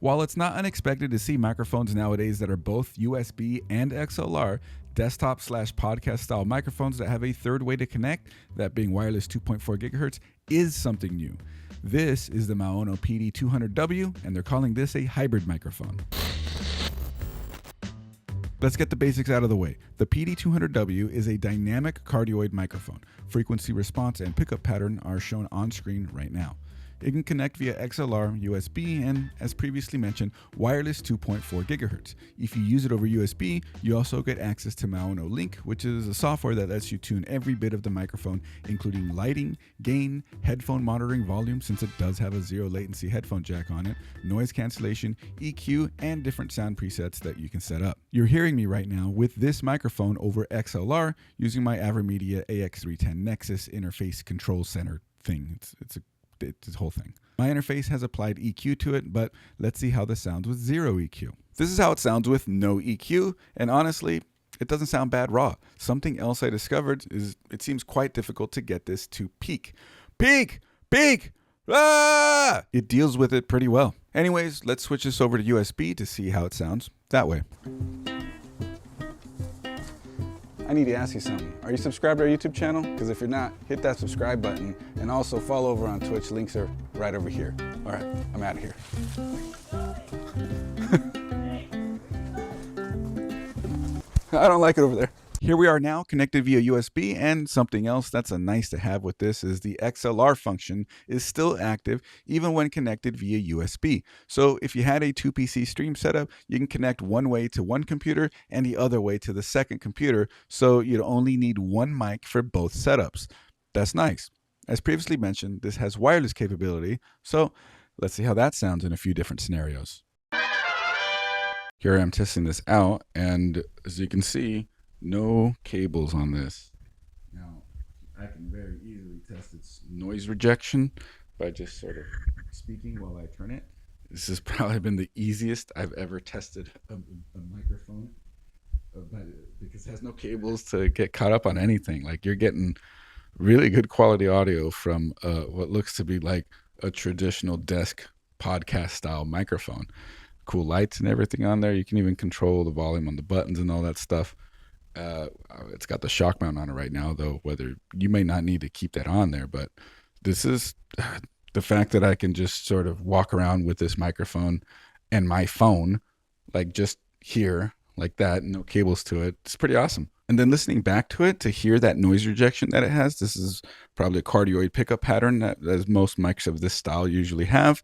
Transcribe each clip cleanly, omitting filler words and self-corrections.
While it's not unexpected to see microphones nowadays that are both USB and XLR, desktop/podcast style microphones that have a third way to connect, that being wireless 2.4 gigahertz, is something new. This is the Maono PD200W, and they're calling this a hybrid microphone. Let's get the basics out of the way. The PD200W is a dynamic cardioid microphone. Frequency response and pickup pattern are shown on screen right now. It can connect via XLR, USB, and, as previously mentioned, wireless 2.4 gigahertz. If you use it over USB, you also get access to Maono Link, which is a software that lets you tune every bit of the microphone, including lighting, gain, headphone monitoring volume, since it does have a zero latency headphone jack on it, noise cancellation, EQ, and different sound presets that you can set up. You're hearing me right now with this microphone over XLR using my Avermedia AX310 Nexus interface control center thing. It's this whole thing. My interface has applied EQ to it, but let's see how this sounds with zero EQ. This is how it sounds with no EQ, and honestly, it doesn't sound bad raw. Something else I discovered is it seems quite difficult to get this to peak. Peak! Ah! It deals with it pretty well. Anyways, let's switch this over to USB to see how it sounds that way. I need to ask you something. Are you subscribed to our YouTube channel? Because if you're not, hit that subscribe button and also follow over on Twitch. Links are right over here. All right, I'm out of here. I don't like it over there. Here we are now connected via USB, and something else that's a nice to have with this is the XLR function is still active even when connected via USB. So if you had a 2PC stream setup, you can connect one way to one computer and the other way to the second computer, so you'd only need one mic for both setups. That's nice. As previously mentioned, this has wireless capability, so let's see how that sounds in a few different scenarios. Here I am testing this out, and as you can see, no cables on this. Now, I can very easily test its noise rejection by just sort of speaking while I turn it. This has probably been the easiest I've ever tested a microphone, because it has no cables to get caught up on anything. Like, you're getting really good quality audio from what looks to be like a traditional desk podcast style microphone. Cool lights and everything on there. You can even control the volume on the buttons and all that stuff. It's got the shock mount on it right now, though, whether you may not need to keep that on there, but this is the fact that I can just sort of walk around with this microphone and my phone, like just here like that, no cables to it. It's pretty awesome. And then listening back to it to hear that noise rejection that it has, this is probably a cardioid pickup pattern that, as most mics of this style usually have.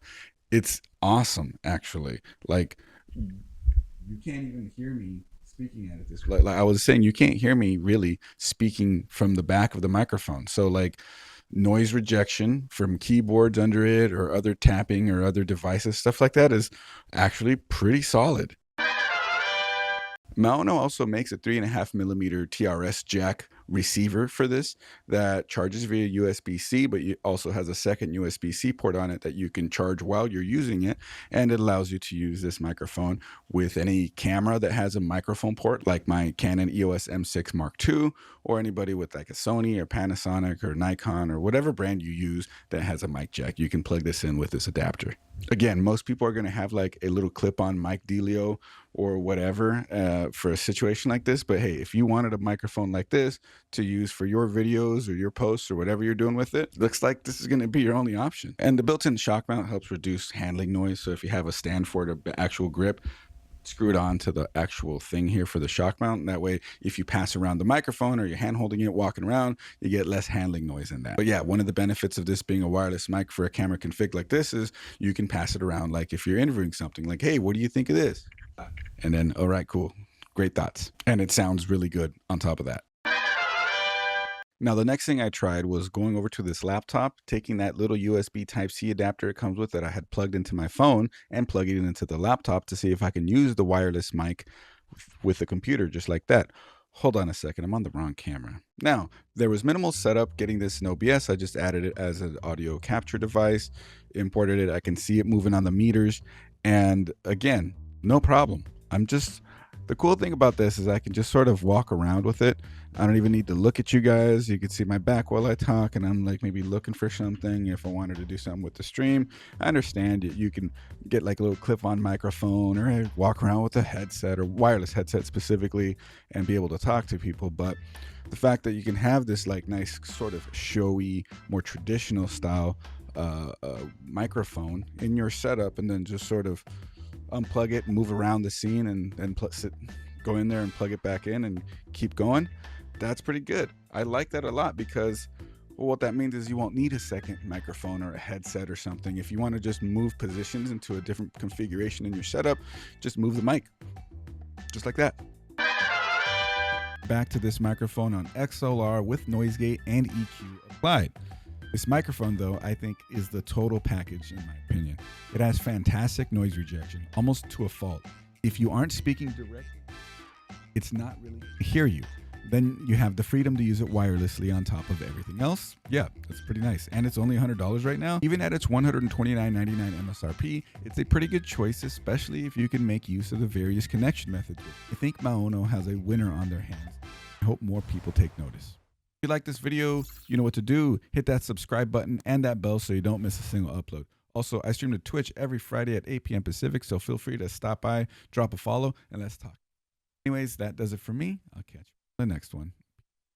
It's awesome, actually. Like, you can't even hear me speaking at it this way. Like I was saying, you can't hear me really speaking from the back of the microphone. So like noise rejection from keyboards under it or other tapping or other devices, stuff like that is actually pretty solid. Maono also makes a 3.5mm TRS jack receiver for this that charges via USB-C, but it also has a second USB-C port on it that you can charge while you're using it, and it allows you to use this microphone with any camera that has a microphone port, like my Canon EOS M6 Mark II, or anybody with like a Sony or Panasonic or Nikon or whatever brand you use that has a mic jack. You can plug this in with this adapter. Again, most people are going to have like a little clip-on mic dealio or whatever for a situation like this. But hey, if you wanted a microphone like this to use for your videos or your posts or whatever you're doing with it, looks like this is going to be your only option. And the built-in shock mount helps reduce handling noise. So if you have a stand for it, the actual grip, screw it on to the actual thing here for the shock mount. And that way, if you pass around the microphone or you're hand holding it, walking around, you get less handling noise in that. But yeah, one of the benefits of this being a wireless mic for a camera config like this is you can pass it around. Like if you're interviewing something, like, hey, what do you think of this? And then, all right, cool. Great thoughts. And it sounds really good on top of that. Now, the next thing I tried was going over to this laptop, taking that little USB Type-C adapter it comes with that I had plugged into my phone and plugging it into the laptop to see if I can use the wireless mic with the computer just like that. Hold on a second, I'm on the wrong camera. Now, there was minimal setup getting this in OBS. I just added it as an audio capture device, imported it. I can see it moving on the meters. And again, no problem. The cool thing about this is I can just sort of walk around with it. I don't even need to look at you guys. You can see my back while I talk, and I'm like maybe looking for something if I wanted to do something with the stream. I understand it. You can get like a little clip-on microphone or walk around with a headset or wireless headset specifically and be able to talk to people. But the fact that you can have this like nice sort of showy, more traditional style microphone in your setup, and then just sort of unplug it and move around the scene and then go in there and plug it back in and keep going. That's pretty good. I like that a lot because, well, what that means is you won't need a second microphone or a headset or something. If you want to just move positions into a different configuration in your setup, just move the mic just like that. Back to this microphone on XLR with noise gate and EQ applied. This microphone, though, I think is the total package in my opinion. It has fantastic noise rejection, almost to a fault. If you aren't speaking directly, it's not really hear you. Then you have the freedom to use it wirelessly on top of everything else. Yeah, that's pretty nice. And it's only $100 right now. Even at its $129.99 MSRP, it's a pretty good choice, especially if you can make use of the various connection methods. I think Maono has a winner on their hands. I hope more people take notice. If you like this video, you know what to do. Hit that subscribe button and that bell so you don't miss a single upload. Also, I stream to Twitch every Friday at 8 p.m. Pacific, so feel free to stop by, drop a follow, and let's talk. Anyways, that does it for me. I'll catch you in the next one.